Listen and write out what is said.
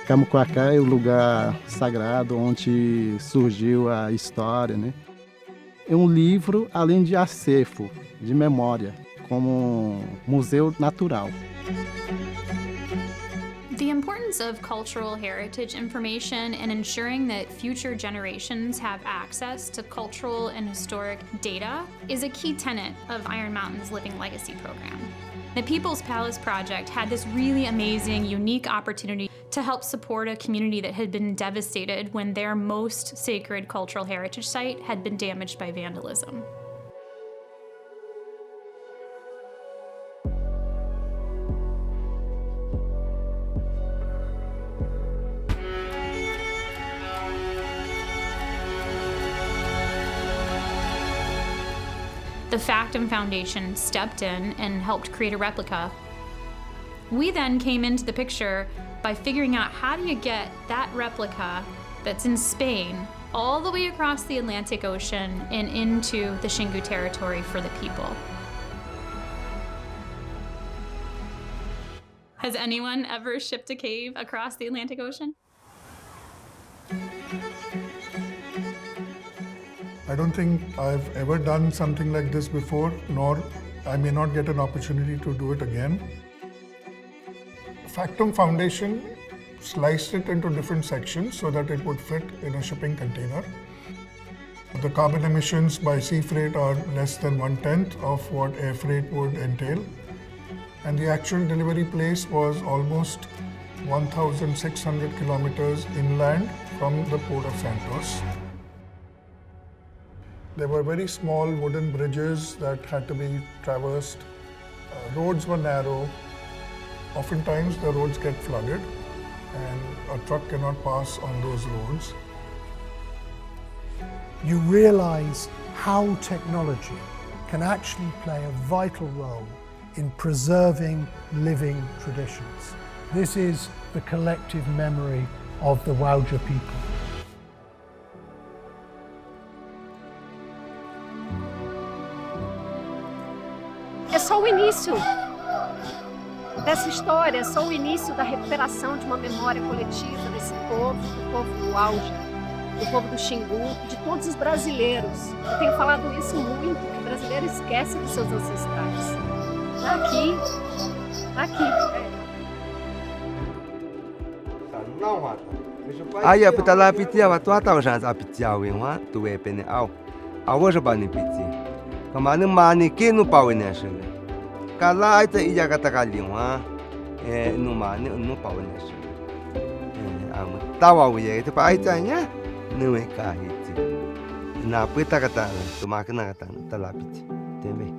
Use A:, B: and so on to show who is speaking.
A: Camuquacá é o lugar sagrado onde surgiu a história, né? É um livro, além de acervo, de memória, como um museu natural.
B: The importance of cultural heritage information and ensuring that future generations have access to cultural and historic data is a key tenet of Iron Mountain's Living Legacy program. The People's Palace Project had this really amazing, unique opportunity to help support a community that had been devastated when their most sacred cultural heritage site had been damaged by vandalism. The Factum Foundation stepped in and helped create a replica. We then came into the picture by figuring out how do you get that replica that's in Spain all the way across the Atlantic Ocean and into the Xingu territory for the people. Has anyone ever shipped a cave across the Atlantic Ocean?
C: I don't think I've ever done something like this before, nor I may not get an opportunity to do it again. Factum Foundation sliced it into different sections so that it would fit in a shipping container. The carbon emissions by sea freight are less than 1/10 of what air freight would entail. And the actual delivery place was almost 1,600 kilometers inland from the port of Santos. There were very small wooden bridges that had to be traversed. Roads were narrow. Oftentimes the roads get flooded and a truck cannot pass on those roads.
D: You realize how technology can actually play a vital role in preserving living traditions. This is the collective memory of the Wauja people.
E: É só o início dessa história, é só o início da recuperação de uma memória coletiva desse povo, do povo do Wauja, do povo do Xingu, de todos os brasileiros. Eu tenho falado isso muito, que o brasileiro esquece dos seus ancestrais. Tá aqui, tá aqui.
F: Aya petala pitia wa tua tau sa pitia we wa tu e pene au. Awo sa ba ni piti. Kamane mani ke no pa we ne se. Kala ai te iya kata kali wa. No mani no pa we ne se. Am tawa we te pa ai ta nya. No e ka hiti. Na peta kata to ma kana kata ta la piti. Tembe.